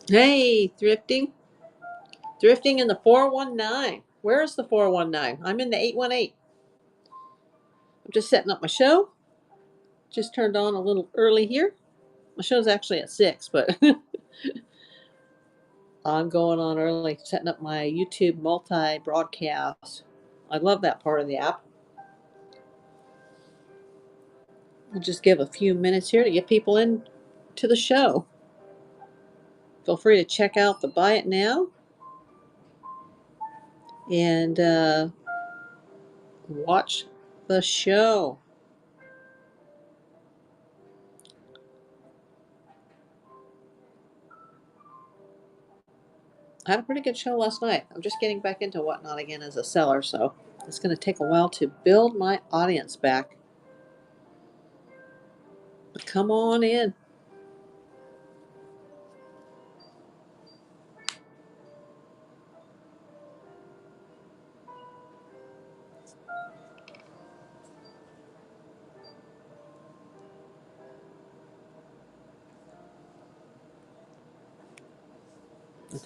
Hey, thrifting. Thrifting in the 419. Where is the 419? I'm in the 818. I'm just setting up my show. Just turned on a little early here. My show's actually at 6, but I'm going on early, setting up my YouTube multi broadcast. I love that part of the app. We'll just give a few minutes here to get people in to the show. Feel free to check out the Buy It Now and watch the show. I had a pretty good show last night. I'm just getting back into Whatnot again as a seller, so it's going to take a while to build my audience back. But come on in.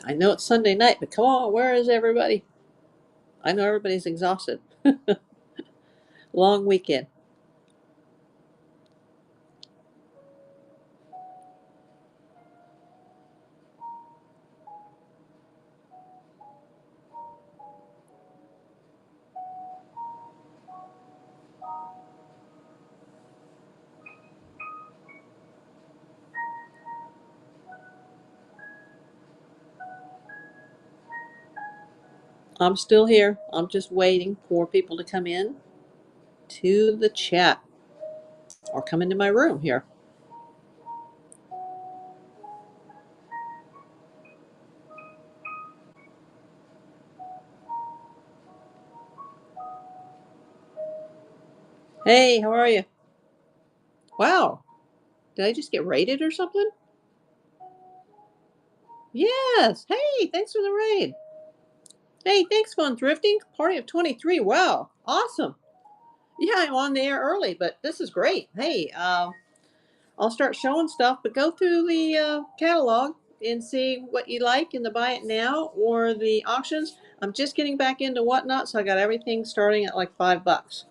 I know it's Sunday night, but come on, where is everybody? I know everybody's exhausted. Long weekend. I'm still here. I'm just waiting for people to come in to the chat or come into my room here. Hey, how are you? Wow. Did I just get raided or something? Yes. Hey, thanks for the raid. Hey, thanks, Fun Thrifting. Party of 23. Wow. Awesome. Yeah, I'm on the air early, but this is great. Hey, I'll start showing stuff, but go through the catalog and see what you like in the Buy It Now or the auctions. I'm just getting back into Whatnot, so I got everything starting at like $5.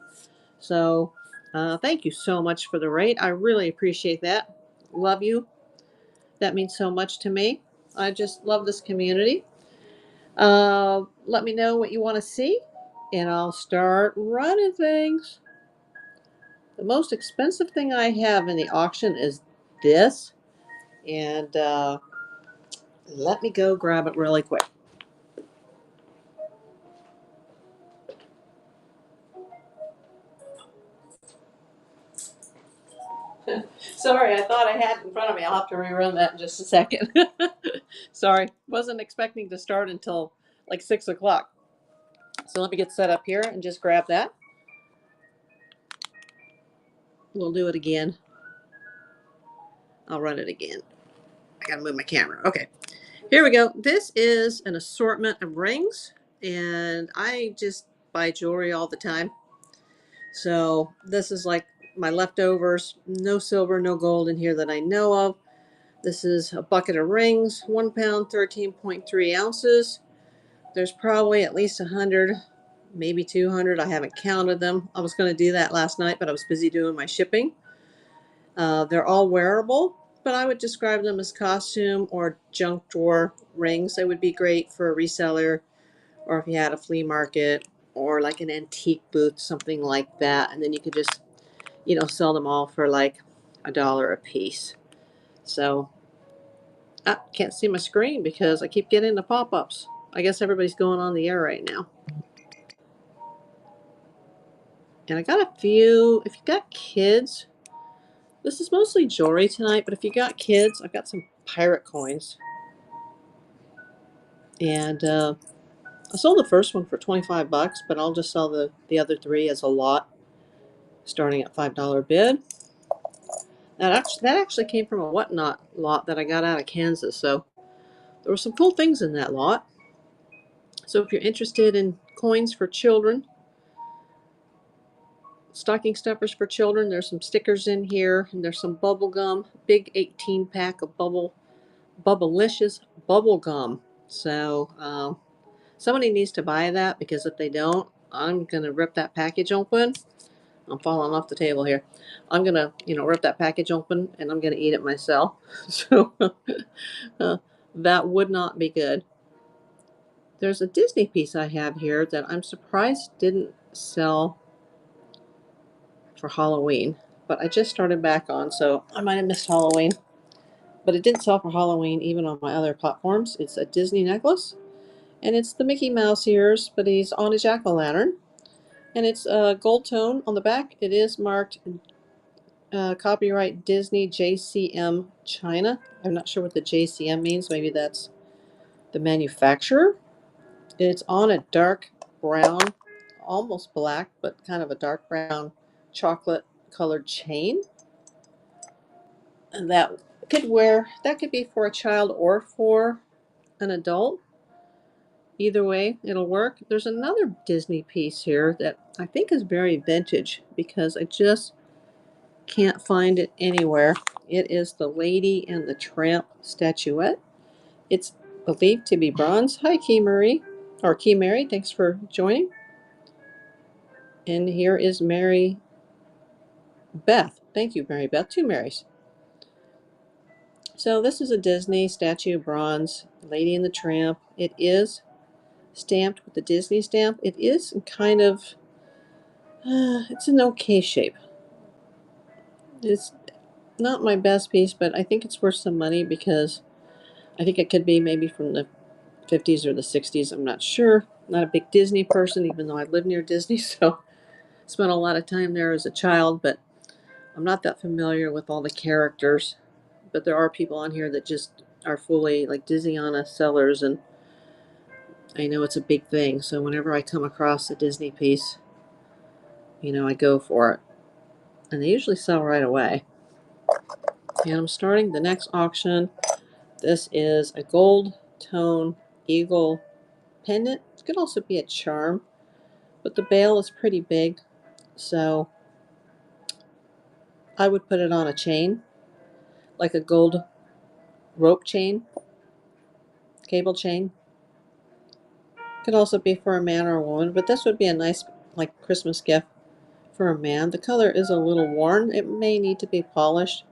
So thank you so much for the rate. I really appreciate that. Love you. That means so much to me. I just love this community. Let me know what you want to see, and I'll start running things. The most expensive thing I have in the auction is this, and let me go grab it really quick. Sorry, I thought I had it in front of me. I'll have to rerun that in just a second. Sorry, wasn't expecting to start until like 6 o'clock. So let me get set up here and just grab that. We'll do it again. I'll run it again. I gotta move my camera. Okay, here we go. This is an assortment of rings, and I just buy jewelry all the time. So this is like my leftovers. No silver, no gold in here that I know of. This is a bucket of rings, 1 pound, 13.3 ounces. There's probably at least 100, maybe 200. I haven't counted them. I was going to do that last night, but I was busy doing my shipping. They're all wearable, but I would describe them as costume or junk drawer rings. They would be great for a reseller, or if you had a flea market or like an antique booth, something like that. And then you could just, sell them all for like $1 a piece. So I can't see my screen because I keep getting the pop-ups. I guess everybody's going on the air right now. And I got a few, if you got kids, this is mostly jewelry tonight, but if you got kids, I've got some pirate coins. And I sold the first one for $25, but I'll just sell the other three as a lot, starting at $5 bid. That actually came from a Whatnot lot that I got out of Kansas, so there were some cool things in that lot. So if you're interested in coins for children, stocking stuffers for children, there's some stickers in here, and there's some bubble gum, big 18 pack of bubble Bubblicious bubble gum. So somebody needs to buy that, because if they don't, I'm gonna rip that package open. I'm falling off the table here. I'm gonna, rip that package open and I'm gonna eat it myself. So uh, that would not be good. There's a Disney piece I have here that I'm surprised didn't sell for Halloween, but I just started back on, so I might have missed Halloween. But it didn't sell for Halloween even on my other platforms. It's a Disney necklace, and it's the Mickey Mouse ears, but he's on a jack-o'-lantern, and it's a gold tone on the back. It is marked copyright Disney JCM China. I'm not sure what the JCM means. Maybe that's the manufacturer. It's on a dark brown, almost black, but kind of a dark brown chocolate colored chain. And that could be for a child or for an adult. Either way, it'll work. There's another Disney piece here that I think is very vintage, because I just can't find it anywhere. It is the Lady and the Tramp statuette. It's believed to be bronze. Hi, Key Marie, or Key Mary. Thanks for joining. And here is Mary Beth. Thank you, Mary Beth. Two Marys. So this is a Disney statue, bronze, Lady and the Tramp. It is stamped with the Disney stamp. It is kind of, it's an okay shape. It's not my best piece, but I think it's worth some money, because I think it could be maybe from the 50s or the 60s. I'm not sure. Not a big Disney person, even though I live near Disney, so spent a lot of time there as a child, but I'm not that familiar with all the characters. But there are people on here that just are fully like Disneyana sellers, and I know it's a big thing. So whenever I come across a Disney piece, I go for it. And they usually sell right away. And I'm starting the next auction. This is a gold tone eagle pendant. It could also be a charm, but the bail is pretty big, so I would put it on a chain, like a gold rope chain, cable chain. Could also be for a man or a woman, but this would be a nice like Christmas gift for a man. The color is a little worn. It may need to be polished.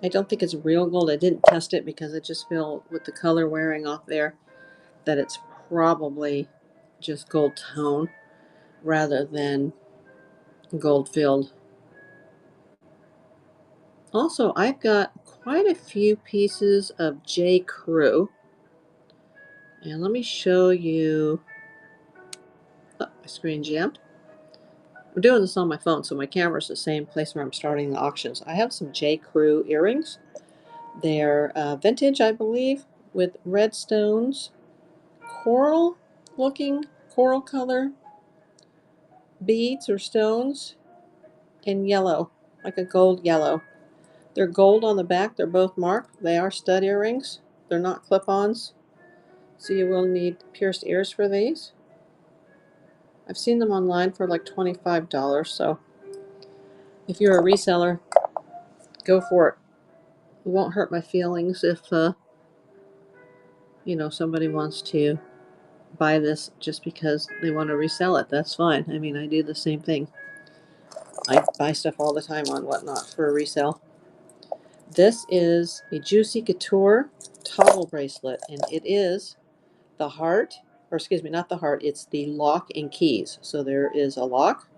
I don't think it's real gold. I didn't test it, because I just feel with the color wearing off there that it's probably just gold tone rather than gold filled. Also, I've got quite a few pieces of J. Crew. And let me show you. Oh, my screen jammed. I'm doing this on my phone, so my camera's the same place where I'm starting the auctions. I have some J. Crew earrings. They're vintage, I believe, with red stones, coral looking, coral color beads or stones, and yellow, like a gold yellow. They're gold on the back. They're both marked. They are stud earrings. They're not clip-ons, so you will need pierced ears for these. I've seen them online for like $25, so if you're a reseller, go for it. It won't hurt my feelings if, somebody wants to buy this just because they want to resell it. That's fine. I mean, I do the same thing. I buy stuff all the time on Whatnot for a resale. This is a Juicy Couture toggle bracelet, and it is the heart, or excuse me, not the heart, it's the lock and keys. So there is a lock,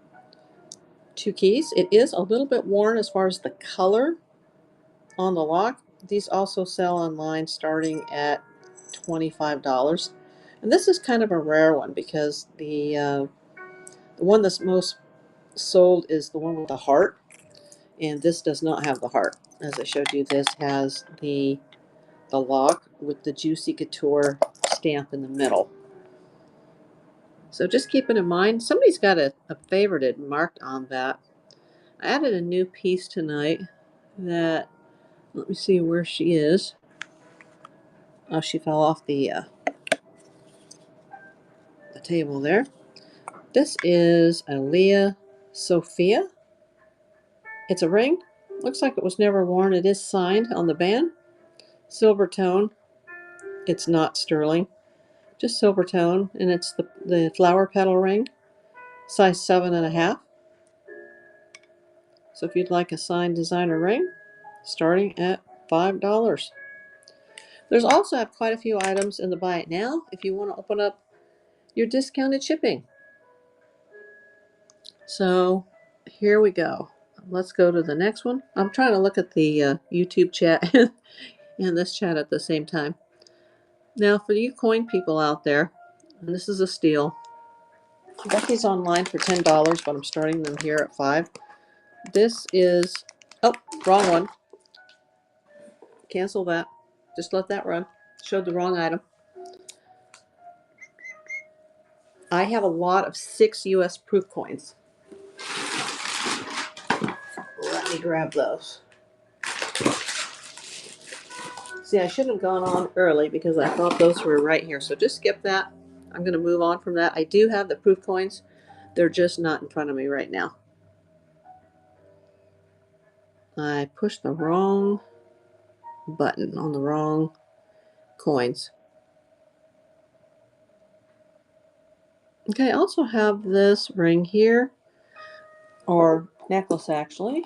two keys. It is a little bit worn as far as the color on the lock. These also sell online starting at $25. And this is kind of a rare one, because the one that's most sold is the one with the heart, and this does not have the heart. As I showed you, this has the lock with the Juicy Couture stamp in the middle. So just keep it in mind. Somebody's got a favorited marked on that. I added a new piece tonight that, let me see where she is. Oh, she fell off the table there. This is a Leah Sophia. It's a ring. Looks like it was never worn. It is signed on the band. silver tone. It's not sterling, just silver tone, and it's the flower petal ring, size 7.5. So if you'd like a signed designer ring, starting at $5. There's also quite a few items in the buy it now if you want to open up your discounted shipping. So here we go. Let's go to the next one. I'm trying to look at the YouTube chat and this chat at the same time. Now, for you coin people out there, and this is a steal. I got these online for $10, but I'm starting them here at $5. This is, oh, wrong one. Cancel that. Just let that run. Showed the wrong item. I have a lot of 6 US proof coins. Let me grab those. See, I should have gone on early because I thought those were right here. So just skip that. I'm going to move on from that. I do have the proof coins. They're just not in front of me right now. I pushed the wrong button on the wrong coins. Okay, I also have this ring here, or necklace actually.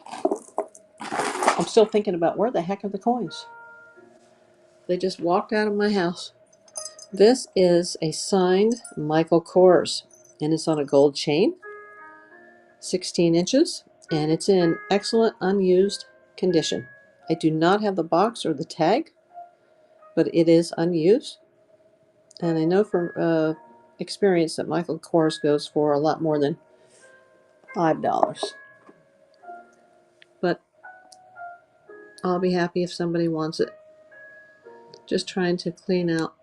I'm still thinking about where the heck are the coins? They just walked out of my house. This is a signed Michael Kors, and it's on a gold chain, 16 inches, and it's in excellent unused condition. I do not have the box or the tag, but it is unused. And I know from experience that Michael Kors goes for a lot more than $5. But I'll be happy if somebody wants it. Just trying to clean out.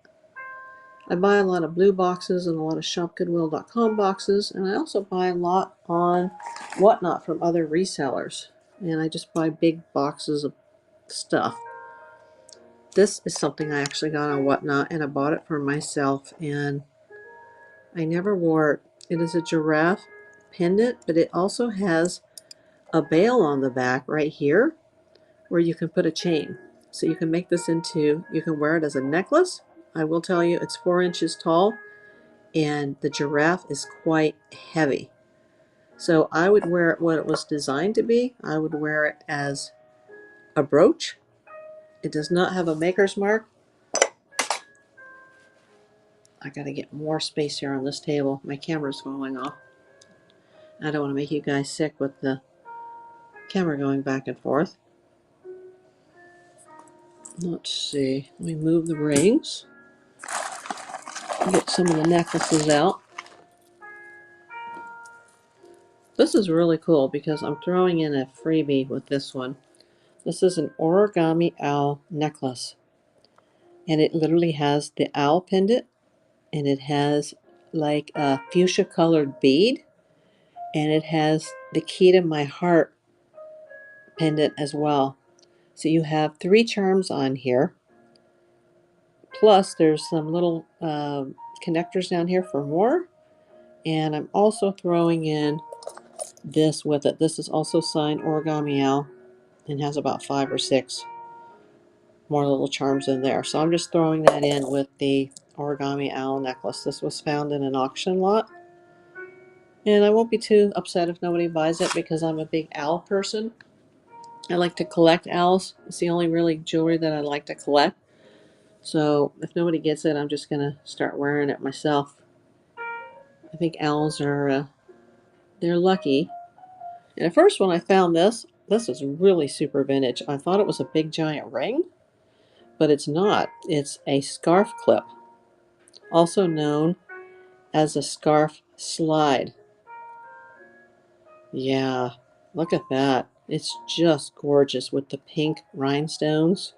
I buy a lot of blue boxes and a lot of shopgoodwill.com boxes, and I also buy a lot on Whatnot from other resellers. And I just buy big boxes of stuff. This is something I actually got on Whatnot, and I bought it for myself, and I never wore it. It is a giraffe pendant, but it also has a bail on the back right here where you can put a chain. So you can make this into, you can wear it as a necklace. I will tell you it's 4 inches tall, and the giraffe is quite heavy. So I would wear it what it was designed to be. I would wear it as a brooch. It does not have a maker's mark. I gotta get more space here on this table. My camera's falling off. I don't want to make you guys sick with the camera going back and forth. Let's see. Let me move the rings. Get some of the necklaces out. This is really cool because I'm throwing in a freebie with this one. This is an origami owl necklace. And it literally has the owl pendant, and it has like a fuchsia colored bead, and it has the key to my heart pendant as well. So you have 3 charms on here. Plus there's some little connectors down here for more. And I'm also throwing in this with it. This is also signed Origami Owl and has about 5 or 6 more little charms in there. So I'm just throwing that in with the Origami Owl necklace. This was found in an auction lot. And I won't be too upset if nobody buys it because I'm a big owl person. I like to collect owls. It's the only really jewelry that I like to collect. So if nobody gets it, I'm just going to start wearing it myself. I think owls are, they're lucky. And at first when I found this is really super vintage. I thought it was a big giant ring, but it's not. It's a scarf clip, also known as a scarf slide. Yeah, look at that. It's just gorgeous with the pink rhinestones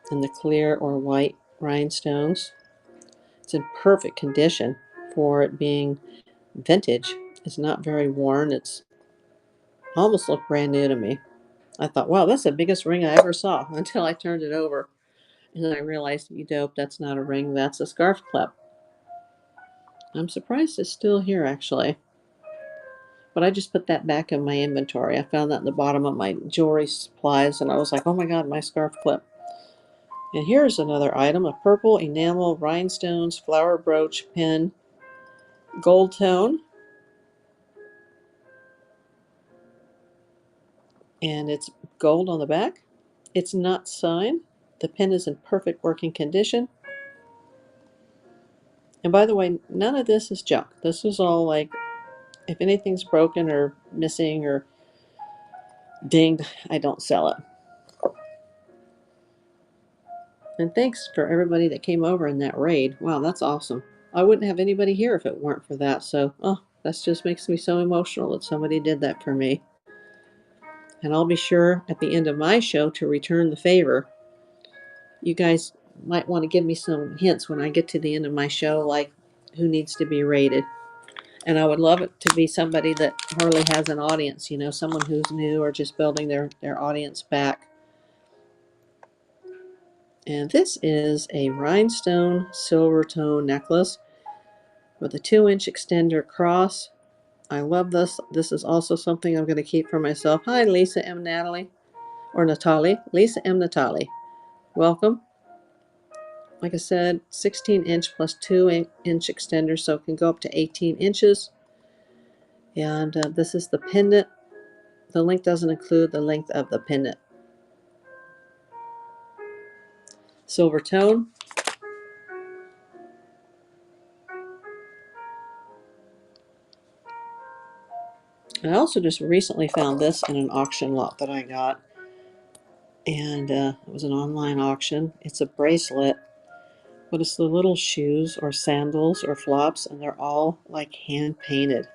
and the clear or white rhinestones. It's in perfect condition for it being vintage. It's not very worn. It's almost looked brand new to me. I thought, wow, that's the biggest ring I ever saw until I turned it over. And then I realized, you dope, that's not a ring, that's a scarf clip. I'm surprised it's still here, actually. But I just put that back in my inventory. I found that in the bottom of my jewelry supplies, and I was like, oh my God, my scarf clip. And here's another item, a purple enamel rhinestones flower brooch pin, gold tone. And it's gold on the back. It's not signed. The pin is in perfect working condition. And by the way, none of this is junk. This is all like, if anything's broken or missing or dinged, I don't sell it. And thanks for everybody that came over in that raid. Wow, that's awesome. I wouldn't have anybody here if it weren't for that. So, that just makes me so emotional that somebody did that for me. And I'll be sure at the end of my show to return the favor. You guys might want to give me some hints when I get to the end of my show, like who needs to be rated. And I would love it to be somebody that hardly has an audience, someone who's new or just building their audience back. And this is a rhinestone silver tone necklace with a 2-inch extender cross. I love this. This is also something I'm going to keep for myself. Hi, Lisa M. Natalie, or Natalie. Lisa M. Natalie. Welcome. Like I said, 16-inch plus 2-inch extender, so it can go up to 18 inches. And this is the pendant. The link doesn't include the length of the pendant. Silver tone. I also just recently found this in an auction lot that I got. And it was an online auction. It's a bracelet, but it's the little shoes or sandals or flops, and they're all like hand painted.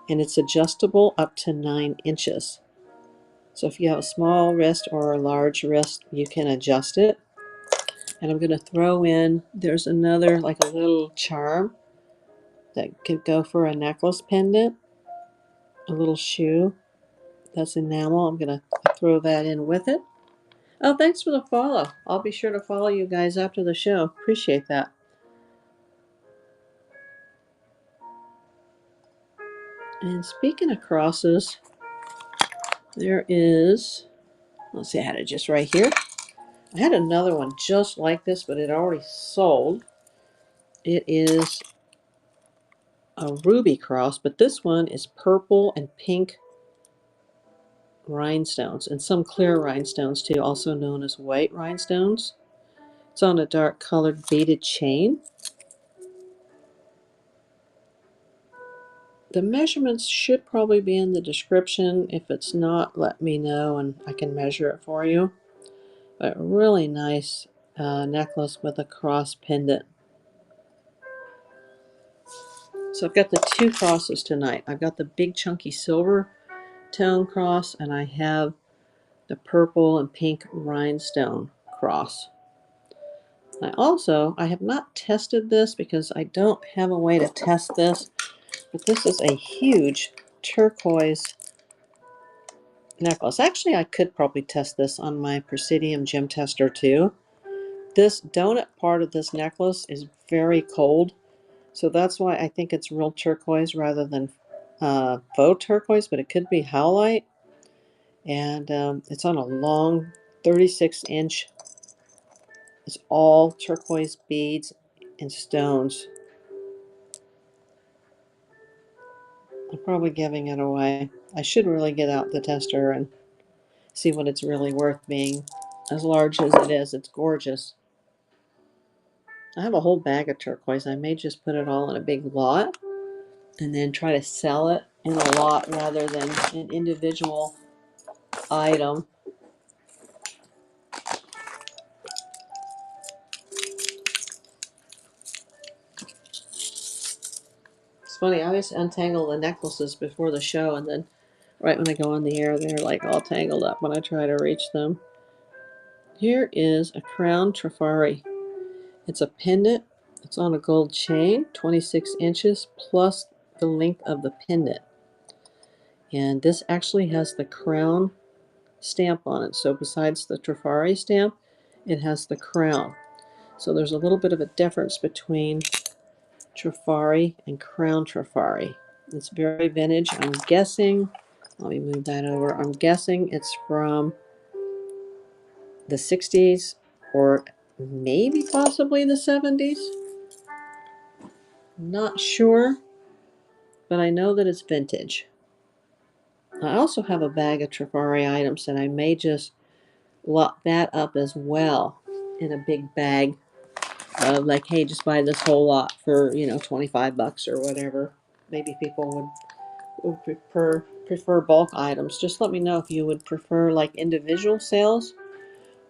And it's adjustable up to 9 inches. So if you have a small wrist or a large wrist, you can adjust it. And I'm going to throw in, there's another, like a little charm that could go for a necklace pendant, a little shoe that's enamel. I'm going to throw that in with it. Oh, thanks for the follow. I'll be sure to follow you guys after the show. Appreciate that. And speaking of crosses, there is, let's see, I had it just right here. I had another one just like this, but it already sold. It is a ruby cross, but this one is purple and pink rhinestones and some clear rhinestones too, also known as white rhinestones. It's on a dark colored beaded chain. The measurements should probably be in the description. If it's not, let me know and I can measure it for you. But really nice necklace with a cross pendant. So I've got the 2 crosses tonight. I've got the big chunky silver tone cross, and I have the purple and pink rhinestone cross. I have not tested this because I don't have a way to test this, but this is a huge turquoise necklace. Actually, I could probably test this on my Presidium gem tester too. This donut part of this necklace is very cold, so that's why I think it's real turquoise rather than faux turquoise, but it could be howlite. And it's on a long 36-inch. It's all turquoise beads and stones. I'm probably giving it away. I should really get out the tester and see what it's really worth being as large as it is. It's gorgeous. I have a whole bag of turquoise. I may just put it all in a big lot and then try to sell it in a lot rather than an individual item. It's funny, I always untangle the necklaces before the show, and then right when I go on the air, they're like all tangled up when I try to reach them. Here is a crown trifari. It's a pendant. It's on a gold chain, 26 inches, plus the length of the pendant. And this actually has the crown stamp on it. So besides the trifari stamp, it has the crown. So there's a little bit of a difference between trifari and crown trifari. It's very vintage. I'm guessing, let me move that over. I'm guessing it's from the 60s or maybe possibly the 70s. Not sure, but I know that it's vintage. I also have a bag of Trifari items, and I may just lock that up as well in a big bag. Like, hey, just buy this whole lot for, $25 or whatever. Maybe people would prefer bulk items. Just let me know if you would prefer like individual sales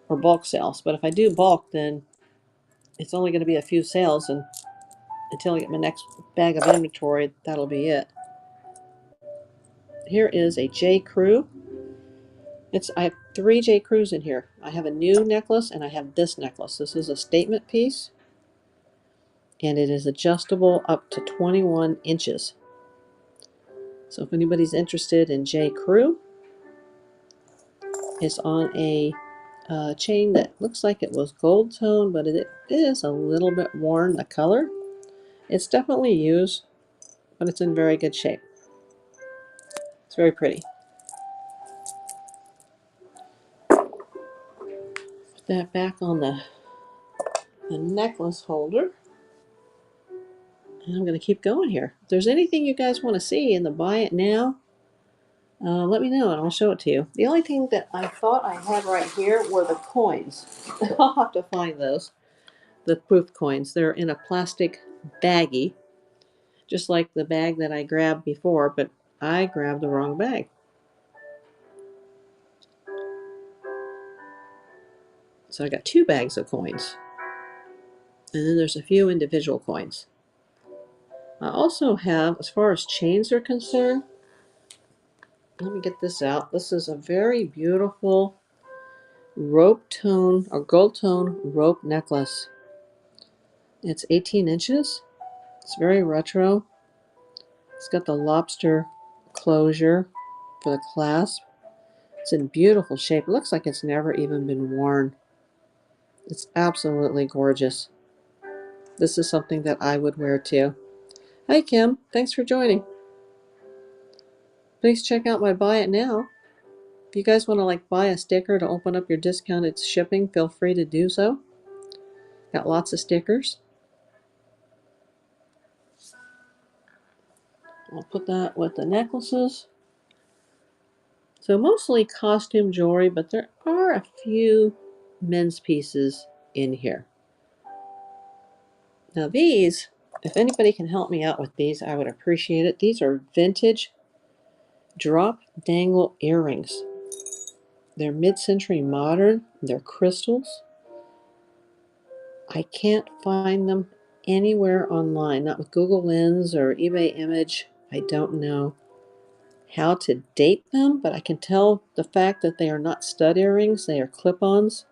or bulk sales. But if I do bulk, then it's only going to be a few sales, and until I get my next bag of inventory, that'll be it. Here is a J. Crew. I have 3 J. Crews in here. I have a new necklace and I have this necklace. This is a statement piece, and it is adjustable up to 21 inches. So if anybody's interested in J. Crew, it's on a chain that looks like it was gold tone, but it is a little bit worn, the color. It's definitely used, but it's in very good shape. It's very pretty. Put that back on the necklace holder. And I'm going to keep going here. If there's anything you guys want to see in the buy it now, let me know and I'll show it to you. The only thing that I thought I had right here were the coins. I'll have to find those. The proof coins. They're in a plastic baggie, just like the bag that I grabbed before, but I grabbed the wrong bag. So I got 2 bags of coins. And then there's a few individual coins. I also have, as far as chains are concerned, let me get this out. This is a very beautiful rope tone or gold tone rope necklace. It's 18 inches. It's very retro. It's got the lobster closure for the clasp. It's in beautiful shape. It looks like it's never even been worn. It's absolutely gorgeous. This is something that I would wear too. Hi Kim, thanks for joining. Please check out my buy it now. If you guys want to buy a sticker to open up your discounted shipping, feel free to do so. Got lots of stickers. I'll put that with the necklaces. So mostly costume jewelry, but there are a few men's pieces in here. Now these, if anybody can help me out with these, I would appreciate it. These are vintage drop dangle earrings. They're mid-century modern. They're crystals. I can't find them anywhere online, not with Google Lens or eBay Image. I don't know how to date them, but I can tell the fact that they are not stud earrings, they are clip-ons.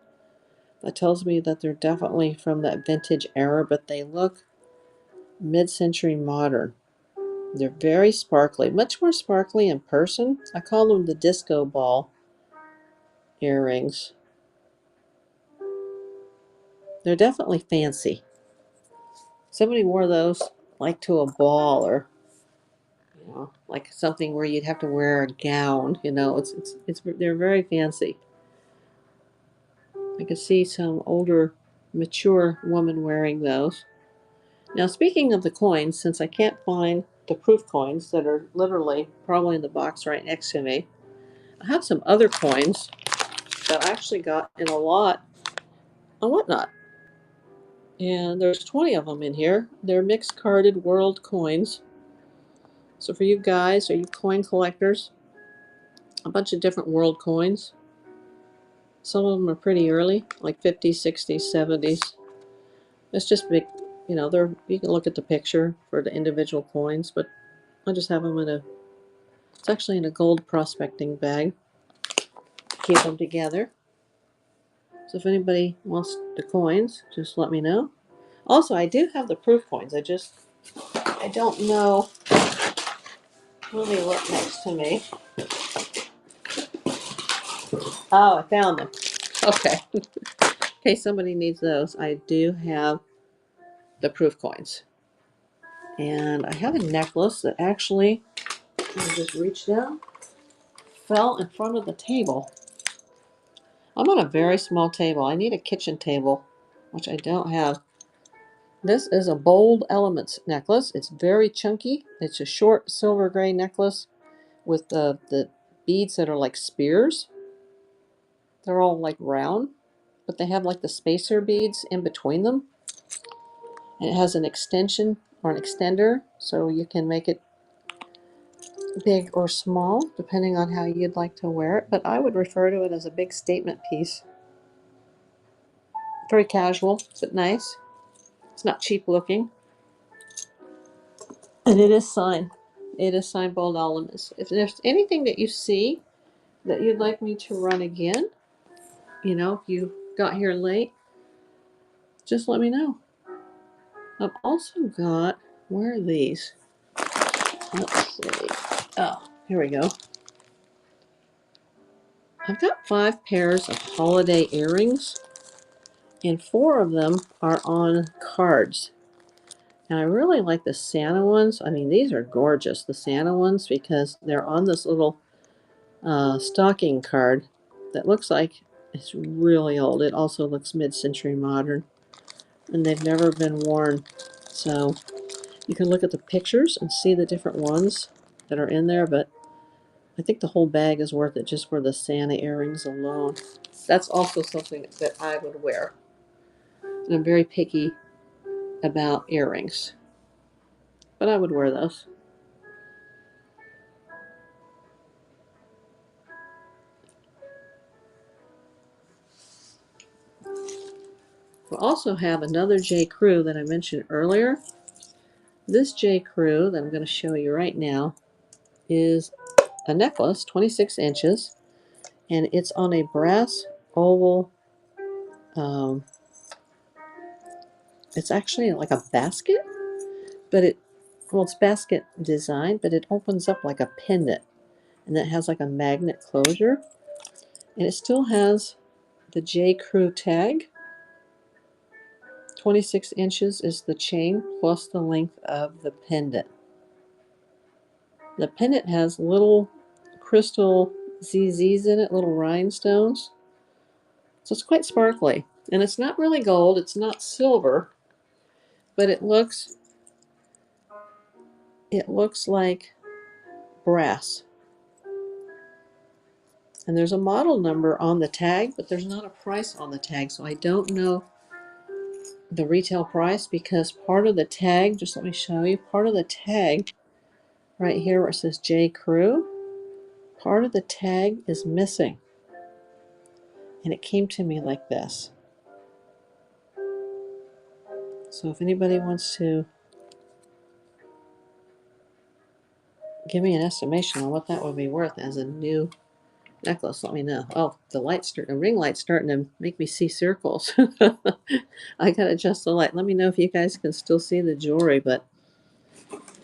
That tells me that they're definitely from that vintage era, but they look mid-century modern. They're very sparkly, much more sparkly in person. I call them the disco ball earrings. They're definitely fancy. Somebody wore those like to a ball, or like something where you'd have to wear a gown. They're very fancy. I could see some older, mature woman wearing those. Now, speaking of the coins, since I can't find the proof coins that are literally probably in the box right next to me, I have some other coins that I actually got in a lot on Whatnot. And there's 20 of them in here. They're mixed carded world coins. So for you guys, are you coin collectors? A bunch of different world coins. Some of them are pretty early, like 50s, 60s, 70s. It's just big, you can look at the picture for the individual coins, but I just have them it's actually in a gold prospecting bag. Keep them together. So if anybody wants the coins, just let me know. Also, I do have the proof coins. I don't know. Let me look next to me. Oh, I found them. Okay. In case somebody needs those, I do have the proof coins. And I have a necklace that actually, I just reached down, fell in front of the table. I'm on a very small table. I need a kitchen table, which I don't have. This is a Bold Elements necklace. It's very chunky. It's a short silver gray necklace with the beads that are like spears. They're all like round, but they have like the spacer beads in between them. And it has an extension or an extender, so you can make it big or small, depending on how you'd like to wear it. But I would refer to it as a big statement piece. Very casual, but nice. It's not cheap looking. And it is signed. It is signed Bold Elements. If there's anything that you see that you'd like me to run again, you know, if you got here late, just let me know. I've also got, where are these? Let's see. Oh, here we go. I've got 5 pairs of holiday earrings, and 4 of them are on cards. And I really like the Santa ones. I mean, these are gorgeous, the Santa ones, because they're on this little stocking card that looks like it's really old. It also looks mid-century modern, and they've never been worn. So you can look at the pictures and see the different ones that are in there, but I think the whole bag is worth it just for the Santa earrings alone. That's also something that I would wear. And I'm very picky about earrings, but I would wear those. We also have another J. Crew that I mentioned earlier. This J. Crew that I'm going to show you right now is a necklace, 26 inches, and it's on a brass oval. Um, it's actually like a basket, but it's basket design, but it opens up like a pendant, and it has like a magnet closure, and it still has the J. Crew tag. 26 inches is the chain plus the length of the pendant. The pendant has little crystal ZZs in it, little rhinestones. So it's quite sparkly. And it's not really gold, it's not silver, but it looks like brass. And there's a model number on the tag, but there's not a price on the tag. So I don't know the retail price because part of the tag, just let me show you, part of the tag right here where it says J. Crew, part of the tag is missing. And it came to me like this. So if anybody wants to give me an estimation on what that would be worth as a new necklace, let me know. Oh, the ring light's starting to make me see circles. I gotta adjust the light. Let me know if you guys can still see the jewelry, but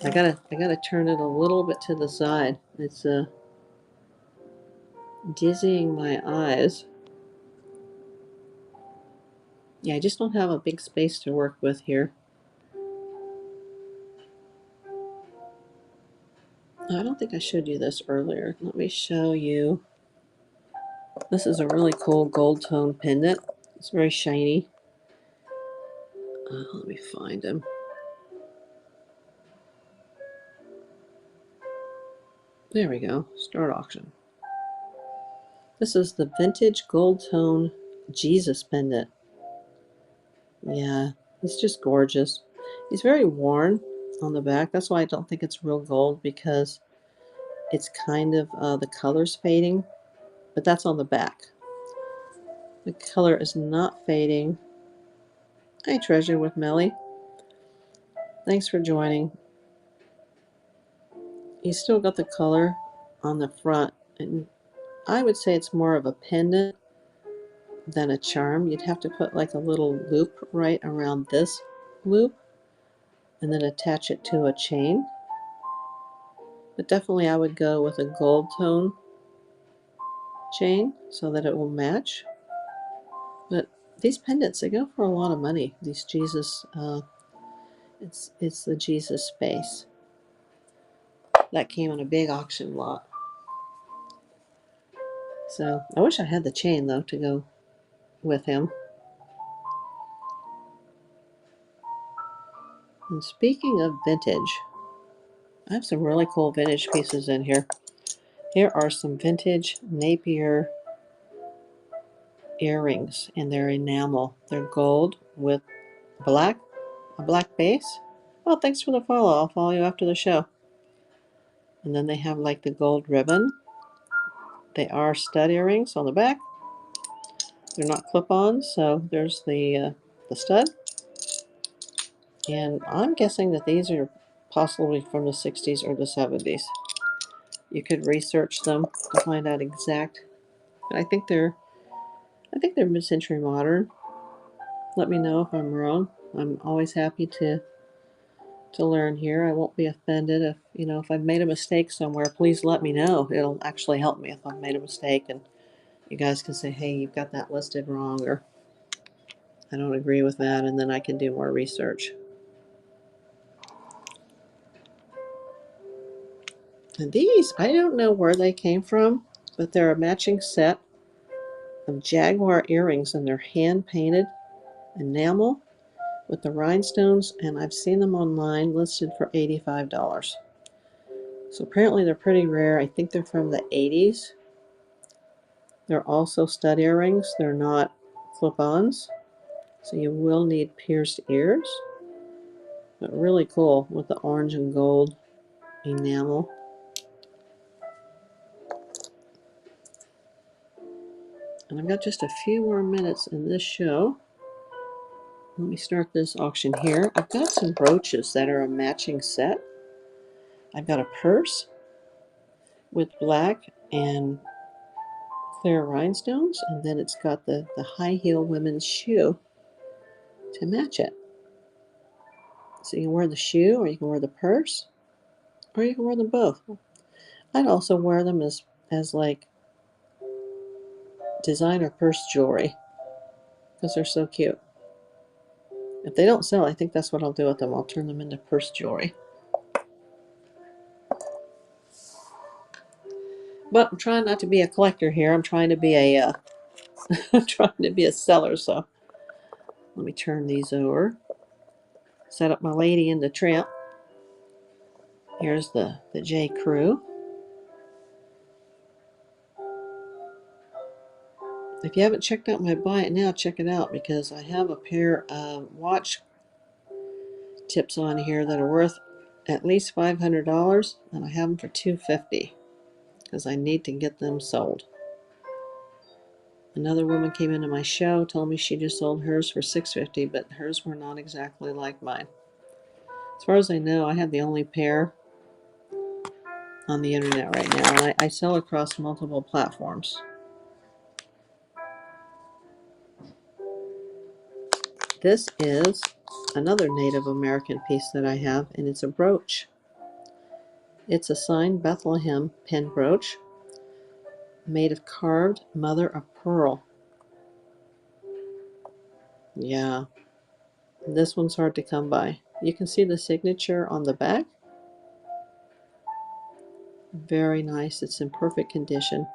I gotta turn it a little bit to the side. It's dizzying my eyes. Yeah, I just don't have a big space to work with here. I don't think I showed you this earlier. Let me show you. This is a really cool gold tone pendant. It's very shiny. Let me find him. There we go. Start auction. This is the vintage gold tone Jesus pendant. Yeah, he's just gorgeous. He's very worn on the back. That's why I don't think it's real gold, because it's kind of the color's fading, but that's on the back. The color is not fading. Hi, Treasure with Melly. Thanks for joining. He's still got the color on the front, and I would say it's more of a pendant than a charm. You'd have to put like a little loop right around this loop and then attach it to a chain. But definitely I would go with a gold tone chain so that it will match. But these pendants, they go for a lot of money. These Jesus It's the Jesus space. That came on a big auction lot. So I wish I had the chain though to go with him. And speaking of vintage, I have some really cool vintage pieces in here. Here are some vintage Napier earrings, and they're enamel. They're gold with a black base. Well, thanks for the follow. I'll follow you after the show. And then they have like the gold ribbon. They are stud earrings on the back. They're not clip-ons, so there's the stud. And I'm guessing that these are possibly from the 60s or the 70s. You could research them to find out exact. But I think they're mid-century modern. Let me know if I'm wrong. I'm always happy to learn here. I won't be offended if I've made a mistake somewhere. Please let me know. It'll actually help me if I've made a mistake, and you guys can say, "Hey, you've got that listed wrong," or "I don't agree with that," and then I can do more research. And these, I don't know where they came from, but they're a matching set of Jaguar earrings, and they're hand-painted enamel with the rhinestones, and I've seen them online listed for $85. So apparently they're pretty rare. I think they're from the 80s. They're also stud earrings. They're not clip-ons, so you will need pierced ears. But really cool with the orange and gold enamel. And I've got just a few more minutes in this show. Let me start this auction here. I've got some brooches that are a matching set. I've got a purse with black and clear rhinestones, and then it's got the high heel women's shoe to match it. So you can wear the shoe, or you can wear the purse, or you can wear them both. I'd also wear them as like designer purse jewelry because they're so cute. If they don't sell, I think that's what I'll do with them. I'll turn them into purse jewelry. But I'm trying not to be a collector here. I'm trying to be I'm trying to be a seller. So let me turn these over. Set up my lady in the tramp. Here's the J. Crew. If you haven't checked out my Buy It Now, check it out, because I have a pair of watch tips on here that are worth at least $500, and I have them for $250 because I need to get them sold. Another woman came into my show, told me she just sold hers for $650, but hers were not exactly like mine. As far as I know, I have the only pair on the internet right now, and I sell across multiple platforms. This is another Native American piece that I have, and it's a brooch. It's a signed Bethlehem pen brooch made of carved mother of pearl. Yeah, this one's hard to come by. You can see the signature on the back. Very nice. It's in perfect condition.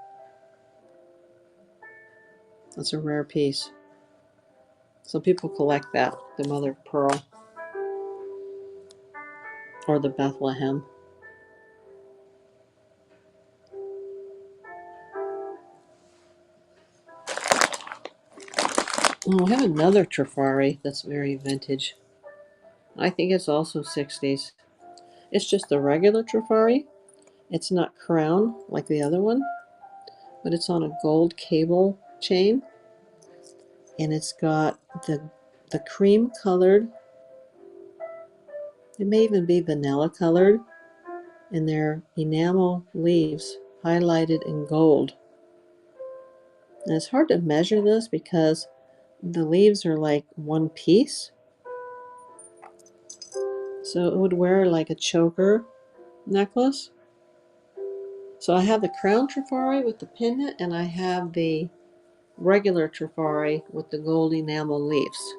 That's a rare piece. Some people collect that, the mother of pearl or the Bethlehem. Oh, I have another Trifari that's very vintage. I think it's also 60s. It's just the regular Trifari. It's not crown like the other one, but it's on a gold cable chain, and it's got the cream colored, it may even be vanilla colored, and they're enamel leaves highlighted in gold. And it's hard to measure this because the leaves are like one piece. So it would wear like a choker necklace. So I have the crown Trifari with the pendant, and I have the regular Trifari with the gold enamel leaves.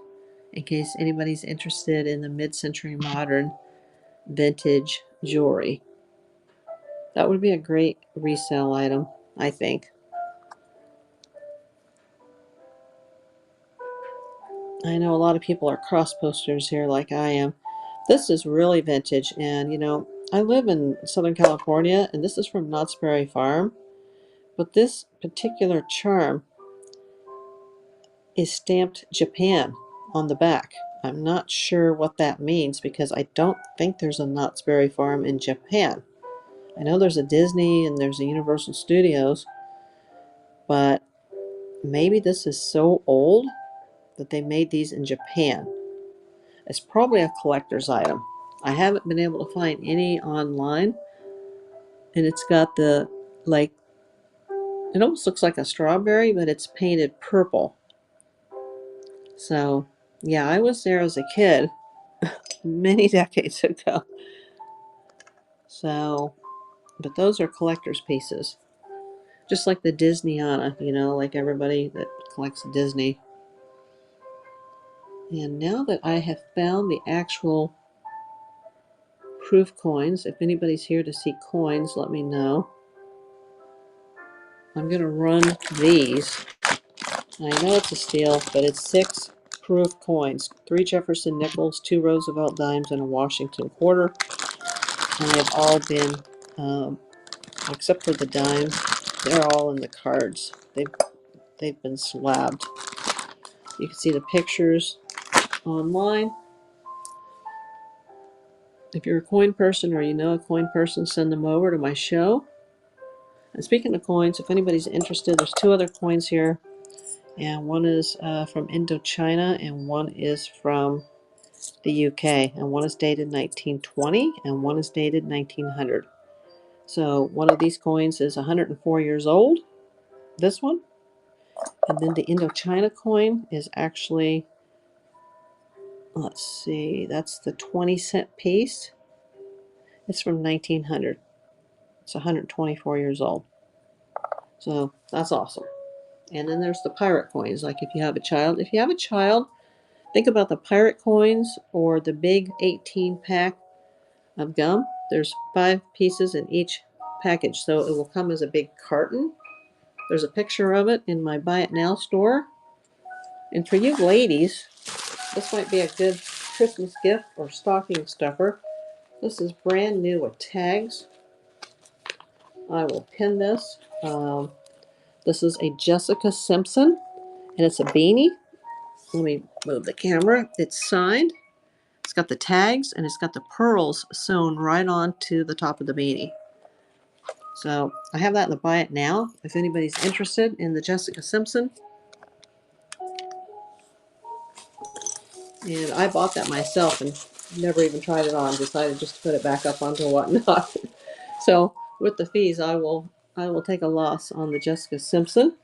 in case anybody's interested in the mid-century modern vintage jewelry. That would be a great resale item, I think. I know a lot of people are cross posters here like I am. This is really vintage, and you know, I live in Southern California, and this is from Knott's Berry Farm. But this particular charm is stamped Japan on the back. I'm not sure what that means because I don't think there's a Knott's Berry Farm in Japan. I know there's a Disney and there's a Universal Studios, but maybe this is so old that they made these in Japan. It's probably a collector's item. I haven't been able to find any online, and it's got the, like, it almost looks like a strawberry, but it's painted purple. So, yeah, I was there as a kid many decades ago. So, but those are collector's pieces. Just like the Disneyana, you know, like everybody that collects Disney. And now that I have found the actual proof coins, if anybody's here to see coins, let me know. I'm going to run these. I know it's a steal, but it's 6 proof coins. 3 Jefferson nickels, 2 Roosevelt dimes, and a Washington quarter. And they've all been, except for the dime, they're all in the cards. They've been slabbed. You can see the pictures online. If you're a coin person or you know a coin person, send them over to my show. And speaking of coins, if anybody's interested, there's 2 other coins here. And one is from Indochina and one is from the UK. And one is dated 1920 and one is dated 1900. So one of these coins is 104 years old, this one. And then the Indochina coin is actually, let's see, that's the 20-cent piece. It's from 1900. It's 124 years old. So that's awesome. And then there's the pirate coins. Like if you have a child, think about the pirate coins or the big 18-pack of gum. There's 5 pieces in each package, so it will come as a big carton. There's a picture of it in my Buy It Now store. And for you ladies, this might be a good Christmas gift or stocking stuffer. This is brand new with tags. I will pin this. This is a Jessica Simpson, and it's a beanie. Let me move the camera. It's signed. It's got the tags, and it's got the pearls sewn right onto the top of the beanie. So I have that in the Buy It Now. If anybody's interested in the Jessica Simpson. And I bought that myself and never even tried it on. Decided just to put it back up onto Whatnot. So with the fees, I will take a loss on the Jessica Simpson.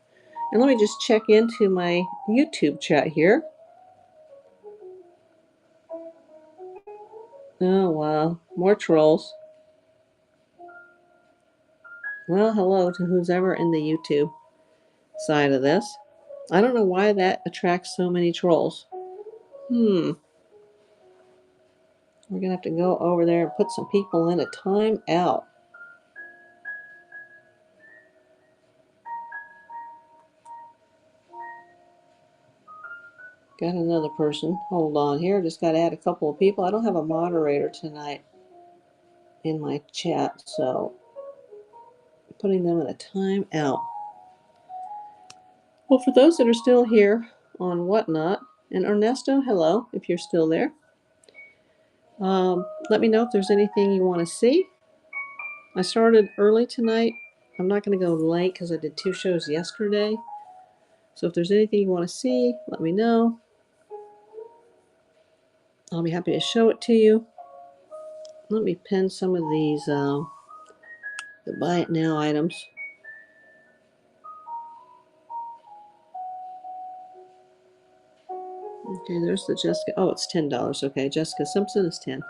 And let me just check into my YouTube chat here. Oh, wow. More trolls. Well, hello to who's ever in the YouTube side of this. I don't know why that attracts so many trolls. We're going to have to go over there and put some people in a timeout. Got another person. Hold on here. Just got to add a couple of people. I don't have a moderator tonight in my chat, so putting them in a timeout. Well, for those that are still here on Whatnot, and Ernesto, hello, if you're still there. Let me know if there's anything you want to see. I started early tonight. I'm not going to go late because I did 2 shows yesterday. So if there's anything you want to see, let me know. I'll be happy to show it to you. Let me pin some of these the Buy It Now items. Okay, there's the Jessica. Oh, it's $10. Okay, Jessica Simpson is 10.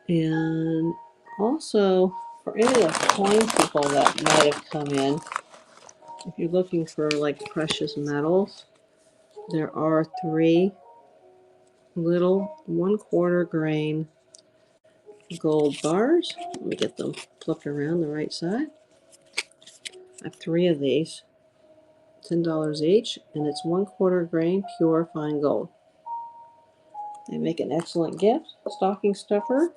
And also, for any of the coin people that might have come in, if you're looking for like precious metals, There are 3 little 1/4 grain gold bars. Let me get them flipped around the right side. I have 3 of these, $10 each, and it's 1/4 grain pure fine gold. They make an excellent gift, stocking stuffer.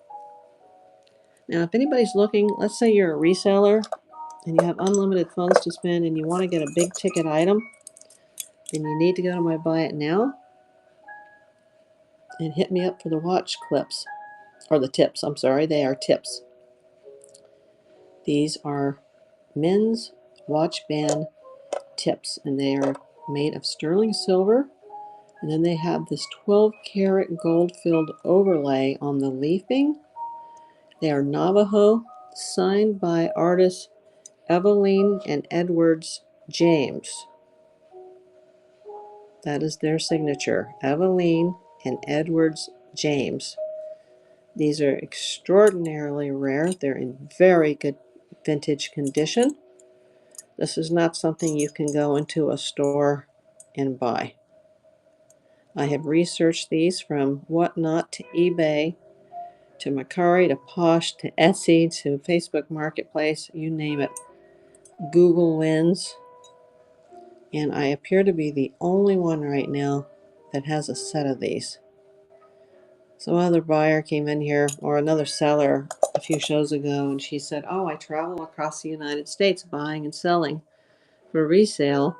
Now, if anybody's looking, let's say you're a reseller and you have unlimited funds to spend and you want to get a big ticket item, then you need to go to my Buy It Now and hit me up for the watch clips, or the tips. I'm sorry, they are tips. These are men's watch band tips, and they are made of sterling silver. And then they have this 12-karat gold-filled overlay on the leafing. They are Navajo, signed by artists Eveline and Edwards James. That is their signature, Eveline and Edwards James. These are extraordinarily rare. They're in very good vintage condition. This is not something you can go into a store and buy. I have researched these from Whatnot to eBay to Mercari to Posh to Etsy to Facebook Marketplace, you name it. Google wins. And I appear to be the only one right now that has a set of these. Some other buyer came in here, or another seller, a few shows ago, and she said, "Oh, I travel across the United States buying and selling for resale,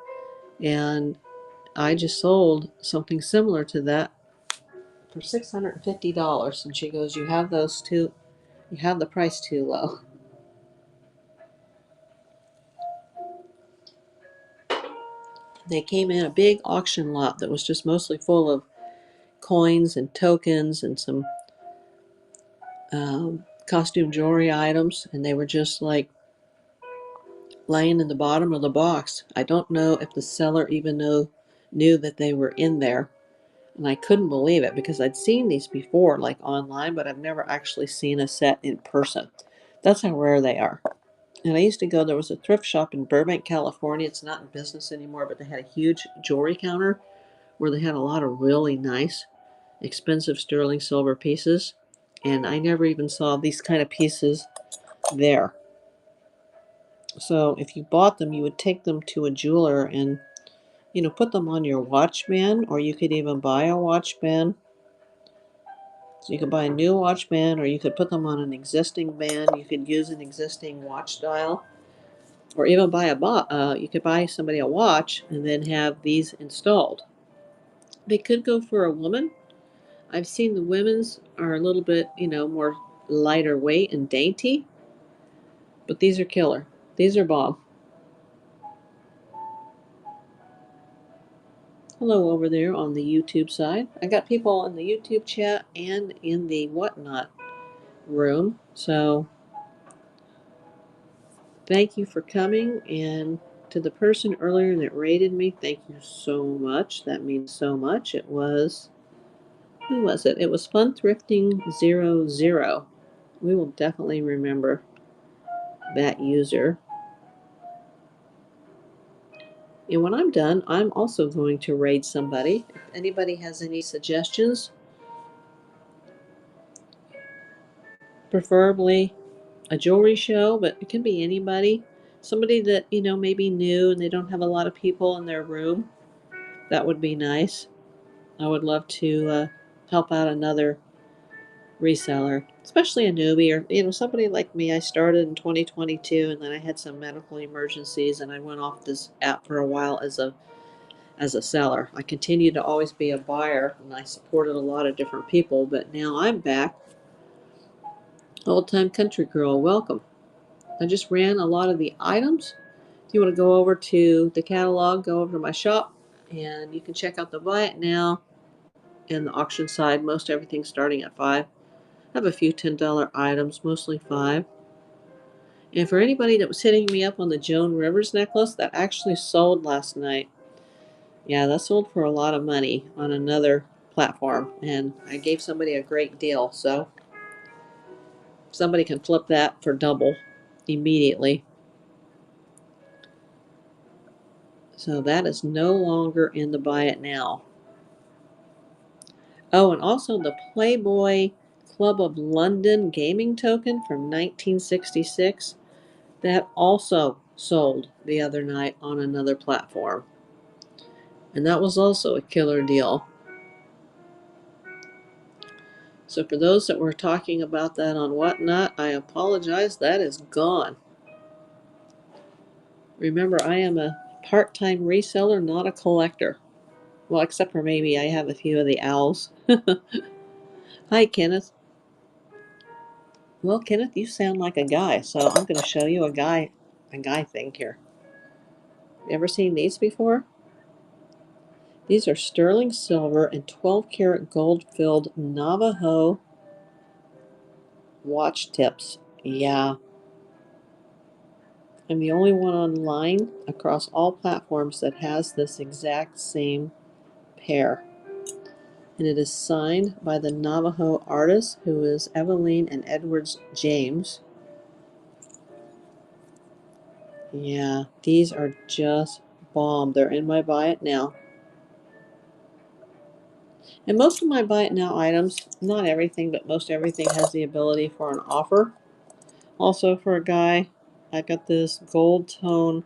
and I just sold something similar to that for $650." And she goes, "You have those too, you have the price too low." They came in a big auction lot that was just mostly full of coins and tokens and some costume jewelry items, and they were just like laying in the bottom of the box. I don't know if the seller even knew that they were in there, and I couldn't believe it because I'd seen these before, like online, but I've never actually seen a set in person. That's how rare they are. And I used to go, there was a thrift shop in Burbank, California. It's not in business anymore, but they had a huge jewelry counter where they had a lot of really nice, expensive sterling silver pieces. And I never even saw these kind of pieces there. So if you bought them, you would take them to a jeweler and, put them on your watch band, or you could even buy a watch band. So you could buy a new watch band, or you could put them on an existing band. You could use an existing watch dial, or even you could buy somebody a watch and then have these installed. They could go for a woman. I've seen the women's are a little bit, more lighter weight and dainty, but these are killer. These are bomb. Hello over there on the YouTube side. I got people in the YouTube chat and in the Whatnot room. So thank you for coming. And to the person earlier that rated me, thank you so much. That means so much. Who was it? It was Fun Thrifting 00. We will definitely remember that user. And when I'm done, I'm also going to raid somebody. If anybody has any suggestions, preferably a jewelry show, but it can be anybody. Somebody that, maybe new and they don't have a lot of people in their room. That would be nice. I would love to help out another reseller, especially a newbie or, somebody like me. I started in 2022 and then I had some medical emergencies and I went off this app for a while as a seller. I continued to always be a buyer and I supported a lot of different people, but now I'm back. Old time country girl, welcome. I just ran a lot of the items. If you want to go over to the catalog, go over to my shop and you can check out the Buy It Now and the auction side. Most everything's starting at $5. I have a few $10 items, mostly $5. And for anybody that was hitting me up on the Joan Rivers necklace, that actually sold last night. Yeah, that sold for a lot of money on another platform, and I gave somebody a great deal, so somebody can flip that for double immediately. So that is no longer in the Buy It Now. Oh, and also the Playboy Club of London gaming token from 1966. That also sold the other night on another platform. And that was also a killer deal. So for those that were talking about that on Whatnot, I apologize. That is gone. Remember, I am a part-time reseller, not a collector. Well, except for maybe I have a few of the owls. Hi, Kenneth. Well, Kenneth, you sound like a guy, so I'm going to show you a guy thing here. Ever seen these before? These are sterling silver and 12 karat gold filled Navajo watch tips. Yeah. I'm the only one online across all platforms that has this exact same pair. And it is signed by the Navajo artist, who is Evelyn and Edwards James. Yeah, these are just bomb. They're in my Buy It Now. And most of my Buy It Now items, not everything, but most everything has the ability for an offer. Also for a guy, I got this gold tone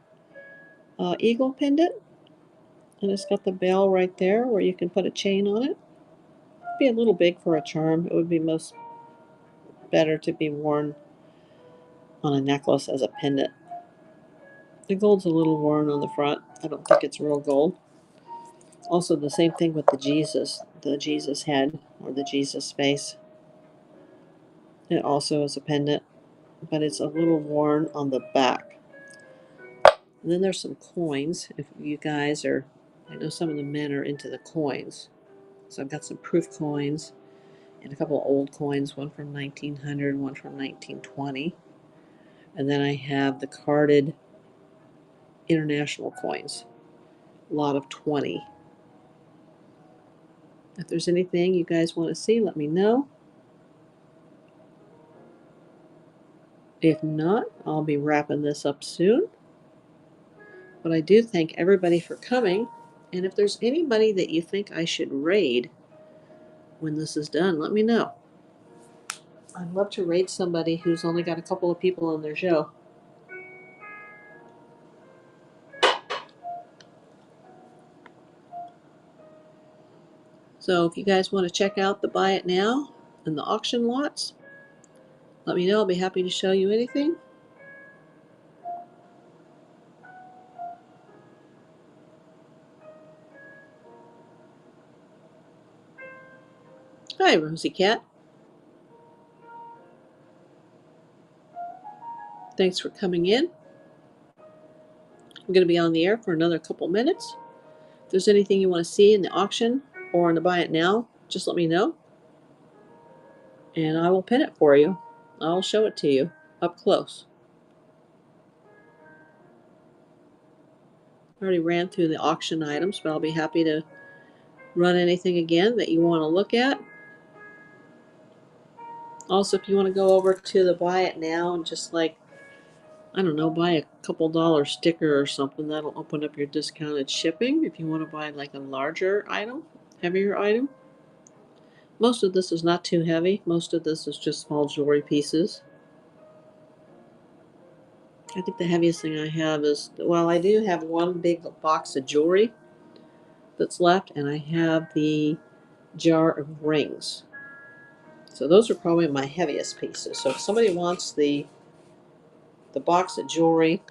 eagle pendant. And it's got the bell right there where you can put a chain on it. It'd be a little big for a charm. It would be most better to be worn on a necklace as a pendant. The gold's a little worn on the front. I don't think it's real gold. Also the same thing with the Jesus head or the Jesus face. It also is a pendant, but it's a little worn on the back. And then there's some coins. If you guys are, I know some of the men are into the coins. So I've got some proof coins and a couple of old coins, one from 1900, one from 1920. And then I have the carded international coins, a lot of 20. If there's anything you guys want to see, let me know. If not, I'll be wrapping this up soon. But I do thank everybody for coming. And if there's anybody that you think I should raid when this is done, let me know. I'd love to raid somebody who's only got a couple of people on their show. So if you guys want to check out the Buy It Now and the auction lots, let me know. I'll be happy to show you anything. Hi, Rosie Cat. Thanks for coming in. I'm going to be on the air for another couple minutes. If there's anything you want to see in the auction or in the Buy It Now, just let me know. And I will pin it for you. I'll show it to you up close. I already ran through the auction items, but I'll be happy to run anything again that you want to look at. Also, if you want to go over to the Buy It Now and just like, I don't know, buy a couple dollar sticker or something, that'll open up your discounted shipping. If you want to buy like a larger item, heavier item. Most of this is not too heavy. Most of this is just small jewelry pieces. I think the heaviest thing I have is, well, I do have one big box of jewelry that's left, and I have the jar of rings. So those are probably my heaviest pieces. So if somebody wants the box of jewelry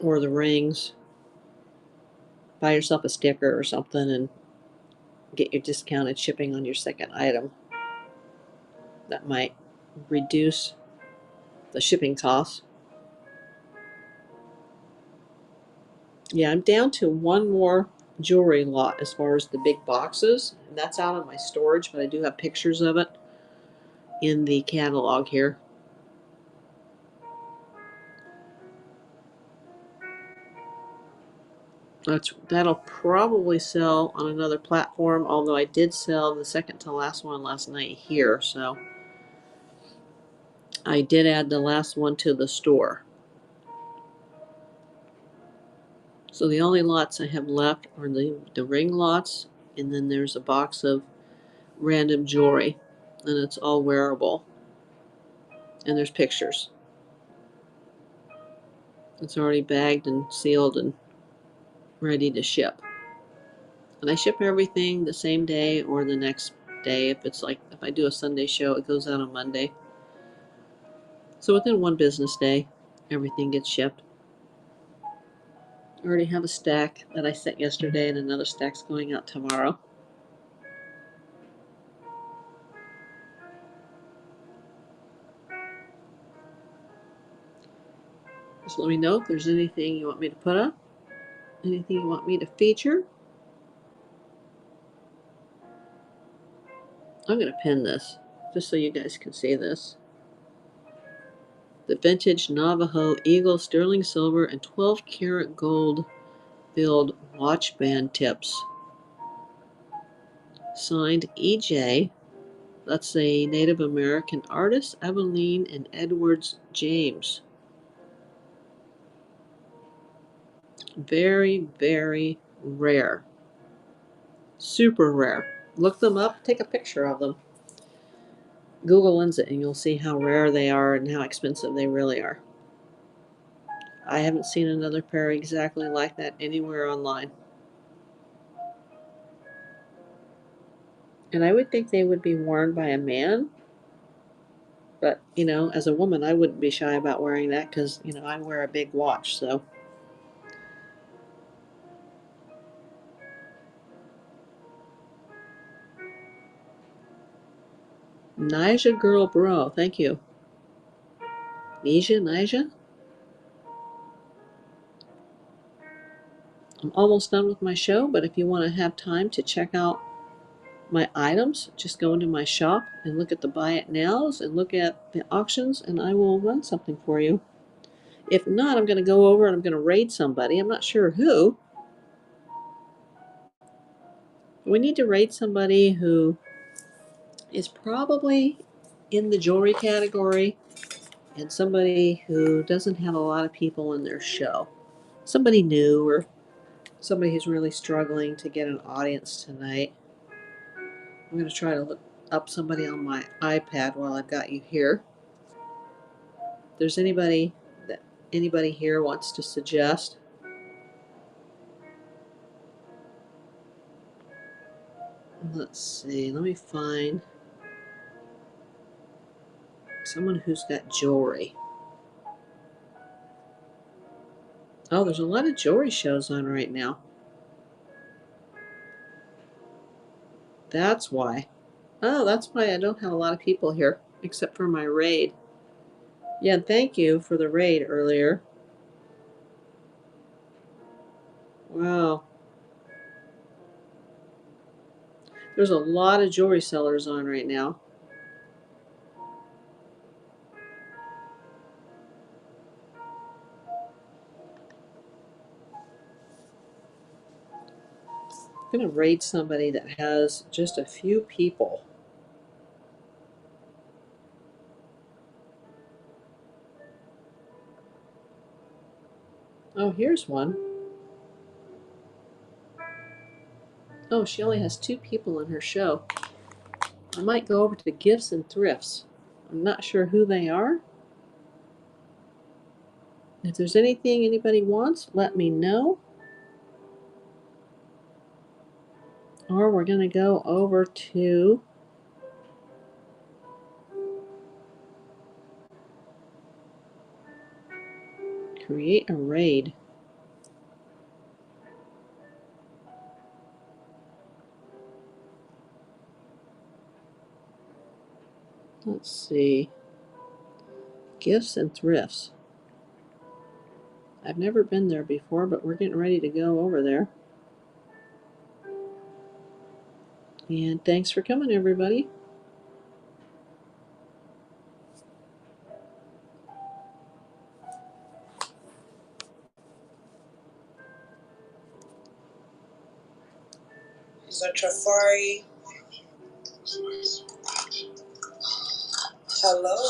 or the rings, buy yourself a sticker or something and get your discounted shipping on your second item. That might reduce the shipping costs. Yeah, I'm down to one more jewelry lot as far as the big boxes, and that's out on my storage, but I do have pictures of it in the catalog here. That'll probably sell on another platform, although I did sell the second to last one last night here, so I did add the last one to the store. So the only lots I have left are the ring lots, and then there's a box of random jewelry, and it's all wearable. And there's pictures. It's already bagged and sealed and ready to ship. And I ship everything the same day or the next day. If I do a Sunday show, it goes out on Monday. So within one business day, everything gets shipped. I already have a stack that I sent yesterday, and another stack's going out tomorrow. Just let me know if there's anything you want me to put up, anything you want me to feature. I'm going to pin this just so you guys can see this. The vintage Navajo Eagle sterling silver and 12 karat gold filled watch band tips. Signed EJ. That's a Native American artist, Evelyn and Edwards James. Very, very rare. Super rare. Look them up, take a picture of them. Google Lens it and you'll see how rare they are and how expensive they really are. I haven't seen another pair exactly like that anywhere online. And I would think they would be worn by a man. But, as a woman, I wouldn't be shy about wearing that because, I wear a big watch, so. Nija Girl Bro, thank you. Nija? I'm almost done with my show, but if you want to have time to check out my items, just go into my shop and look at the buy it nows and look at the auctions, and I will run something for you. If not, I'm going to go over and I'm going to raid somebody. I'm not sure who. We need to raid somebody who is probably in the jewelry category and somebody who doesn't have a lot of people in their show. Somebody new or somebody who's really struggling to get an audience tonight. I'm going to try to look up somebody on my iPad while I've got you here. If there's anybody here wants to suggest. Let's see, let me find someone who's got jewelry. Oh, there's a lot of jewelry shows on right now. That's why. Oh, that's why I don't have a lot of people here, except for my raid. Yeah, thank you for the raid earlier. Wow. There's a lot of jewelry sellers on right now. I'm going to raid somebody that has just a few people. Oh, here's one. Oh, she only has 2 people in her show. I might go over to Gifts and Thrifts. I'm not sure who they are. If there's anything anybody wants, let me know. Or we're going to go over to create a raid. Let's see. Gifts and Thrifts. I've never been there before, but we're getting ready to go over there. And thanks for coming, everybody. Is that Trafari? Hello.